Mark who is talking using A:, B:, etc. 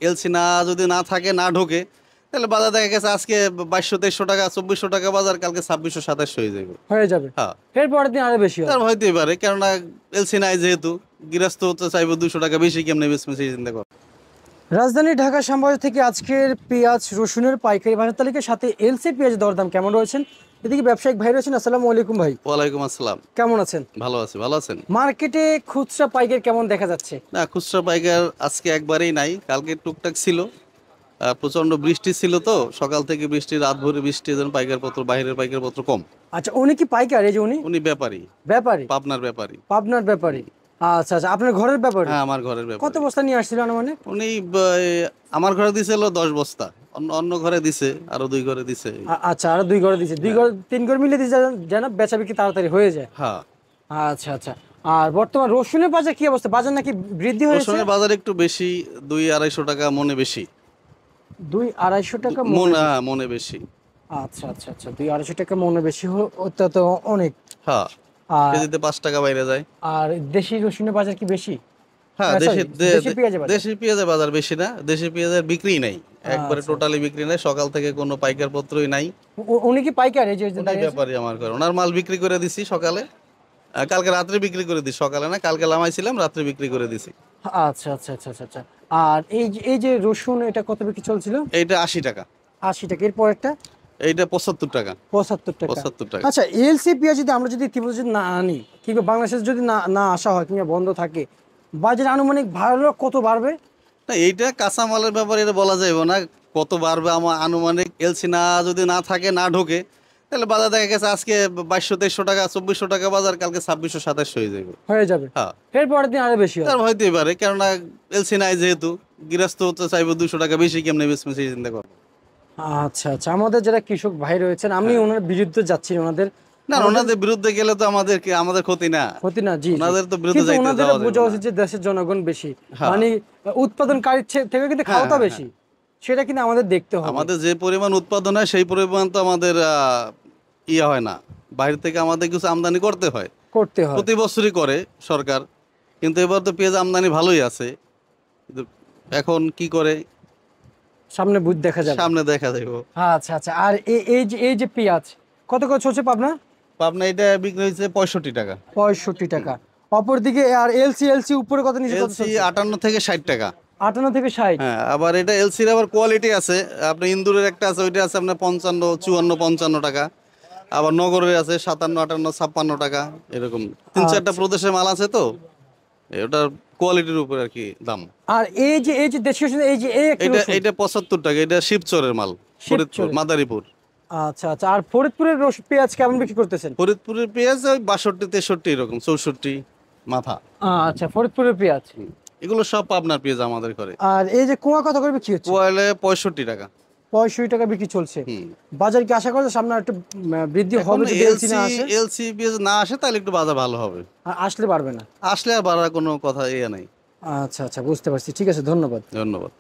A: LC যদি না থাকে, না ঢোকে, তাহলে বাজার দেখা গেছে আজকে 2200-2300 টাকা, 2400 টাকা বাজার, কালকে 2600-2700 হয়ে যাবে।
B: হয়ে যাবে,
A: হ্যাঁ,
B: এরপরের দিন আরো বেশি
A: তার
B: হবে।
A: হইতেই পারে, কেননা এলসি নাই যেহেতু, গৃহস্থ তো চাইবো 200 টাকা বেশি, কেমনে বেচবে সেই চিন্তা কর।
B: রাজধানী ঢাকা শ্যামবাজার থেকে আজকের পেঁয়াজ রসুনের পাইকারি বাজার তালিকার সাথে এলসি পেঁয়াজ দরদাম কেমন রয়েছেন, এদিকে ব্যবসায়িক ভাই রয়েছেন। আসসালামু আলাইকুম ভাই।
A: ওয়ালাইকুম আসসালাম।
B: কেমন আছেন?
A: ভালো আছি, ভালো আছেন?
B: মার্কেটে খুচরা পাইকারি কেমন দেখা যাচ্ছে?
A: না, খুচরা পাইকার আজকে একবারেই নাই, কালকে টুকটাক ছিল। প্রচন্ড বৃষ্টি ছিল তো, সকাল থেকে বৃষ্টি, রাত ভরে বৃষ্টি, যেন পাইকার পত্র, বাইরের পাইকার পত্র কম।
B: আচ্ছা, উনি কি পাইকার? এই যে উনি
A: উনি ব্যাপারী,
B: ব্যাপারী,
A: পাবনার ব্যাপারী।
B: পাবনার ব্যাপারী। আচ্ছা আচ্ছা, আপনার ঘরের ব্যাপারী?
A: হ্যাঁ, আমার ঘরের
B: কত
A: ব্যাপারী।
B: বস্তা নিয়ে আসছিলেন মানে?
A: উনি আমার ঘরে দিছিল 10 বস্তা, অন্য অন্য ঘরে দিছে, আরো 2 ঘরে দিছে।
B: আচ্ছা, আর দুই ঘরে দিয়েছে, দুই ঘর তিন ঘর মিলে দিয়েছে যেন বেচা বিক্রি তাড়াতাড়ি হয়ে যায়।
A: হ্যাঁ।
B: আচ্ছা আচ্ছা। আর বর্তমান রসুনের বাজার কি অবস্থা? বাজার নাকি বৃদ্ধি হয়েছে?
A: রসুনের বাজার একটু বেশি, 200-250 টাকা মনে বেশি।
B: 200-250 টাকা
A: মন
B: মনে?
A: মনে বেশি।
B: আচ্ছা আচ্ছা আচ্ছা, 200-250 টাকা মনে বেশি, ওটা তো অনেক।
A: হ্যাঁ,
B: আর
A: কেজিতে 5 টাকা বাইরে যায়।
B: আর দেশি রসুনের বাজার কি বেশি?
A: হ্যাঁ,
B: sorry, দেশি পেঁয়াজের বাজার?
A: দেশি পেঁয়াজের বাজার বেশি না, দেশি পেঁয়াজের বিক্রি নাই, একবারে
B: আচ্ছা।
A: টোটালি বিক্রি নাই, সকাল থেকে কোনো পাইকার পত্রই নাই।
B: উনি কি পাইকার? এই যে
A: উনি
B: দাঁড়িয়ে আছে?
A: ব্যাপারী আমার ঘরে, ওনার মাল বিক্রি করে দিছি সকালে, কালকে রাত্রে বিক্রি করে দিছি, সকালে না, কালকে লামাইছিলাম, রাত্রে বিক্রি করে দিছি।
B: আচ্ছা আচ্ছা আচ্ছা আচ্ছা আচ্ছা। আর এই যে রসুন, এটা কত বিক্রি চলছিল?
A: এইটা 80 টাকা।
B: 80 টাকা। এরপর একটা
A: এইটা 75 টাকা।
B: 75 টাকা।
A: 75 টাকা।
B: আচ্ছা, এলসি পেঁয়াজ যদি আমরা যদি তীব্র যদি না আনি, কিংবা বাংলাদেশে যদি না না আসা হয় কিংবা বন্ধ থাকে, বাজার আনুমানিক ভালো কত বাড়বে?
A: না, এইটা কাঁচামালের ব্যাপারে এটা বলা যাবে না কত বাড়বে। আমার আনুমানিক এলসি যদি না থাকে, না ঢোকে, তাহলে বাজার দেখা গেছে আজকে 2200-2300 টাকা, 2400 টাকা বাজার, কালকে 2600-2700 হয়ে যাবে।
B: হয়ে যাবে,
A: হ্যাঁ,
B: এরপরের দিন আরো বেশি হবে।
A: তার হইতেই পারে, কেননা এলসি নাই যেহেতু, গৃহস্থ তো চাইবো 200 টাকা বেশি, কেমনে বেচবে সেই চিন্তা কর।
B: আচ্ছা আচ্ছা, আমাদের যারা কৃষক ভাই রয়েছেন, আমি ওনার বিরুদ্ধে যাচ্ছি না, ওনাদের
A: না, ওনাদের বিরুদ্ধে গেলে তো আমাদের ক্ষতি না।
B: ক্ষতি না। জি জি।
A: ওনাদের তো বিরুদ্ধে
B: কিন্তু
A: যাইতে
B: ওনাদের
A: যাওয়া যাবে
B: বোঝা
A: না।
B: উচিত যে দেশের জনগণ বেশি,
A: হ্যাঁ।
B: মানে উৎপাদনকারীর থেকে কিন্তু
A: হ্যাঁ,
B: খাওয়াটা
A: হ্যাঁ,
B: বেশি, সেটা কিন্তু আমাদের দেখতে হবে।
A: আমাদের যে পরিমাণ উৎপাদন হয় সেই পরিমাণ তো আমাদের ইয়ে হয় না, বাইরে থেকে আমাদের কিছু আমদানি করতে হয়।
B: করতে হয়।
A: প্রতি বছরই করে সরকার, কিন্তু এবার তো পেঁয়াজ আমদানি ভালোই আছে, কিন্তু এখন কি করে
B: সামনে বুঝ দেখা যাবে।
A: সামনে দেখা যাবে।
B: আচ্ছা আচ্ছা। আর এই যে পেঁয়াজ কত করে চলছে পাবনা?
A: পাবনা এটা বিক্রি হয়েছে 65 টাকা।
B: 65 টাকা। অপরদিকে আর এলসি উপরে কত নিচে কত
A: এলসি
B: চলছে?
A: 58 থেকে 60 টাকা।
B: 58 থেকে 60।
A: হ্যাঁ, আবার এটা এলসির আবার কোয়ালিটি আছে, আপনার ইন্দুরের একটা আছে, ওইটা আছে আপনার 55, 54, 55 টাকা। আবার নগরের আছে 57, 58, 56 টাকা, এরকম 3-4টা প্রদেশের মাল আছে তো, ওটার কোয়ালিটির উপর আর কি দাম।
B: আর এই যে দেশীয় এই একটা
A: এটা
B: রসুন।
A: এটা 75 টাকা, এটা শিবচরের মাল, ফরিদপুর,
B: শিবচরের।
A: মাদারীপুর।
B: আচ্ছা আচ্ছা। আর ফরিদপুরের পেঁয়াজ কেমন বিক্রি করতেছেন?
A: ফরিদপুরের পেঁয়াজ ওই 62, 63 এরকম, 64 মাথা।
B: আচ্ছা, ফরিদপুরের পেঁয়াজ।
A: এগুলো সব পাবনার পেঁয়াজ আমাদের করে।
B: আর এই যে কুয়া কত করে বিক্রি হচ্ছে?
A: কোয়ালে 65 টাকা।
B: 65 টাকা বিক্রি চলছে।
A: হুম।
B: বাজার কি আশা করছে সামনে একটু বৃদ্ধি
A: এখন
B: হবে যদি এলসি না আসে?
A: এলসি পেঁয়াজ না আসে, তাহলে একটু বাজার ভালো হবে।
B: আসলে পারবে না।
A: আসলে আর বাড়ার কোনো কথা ইয়ে নাই।
B: আচ্ছা আচ্ছা, বুঝতে পারছি। ঠিক আছে, ধন্যবাদ।
A: ধন্যবাদ।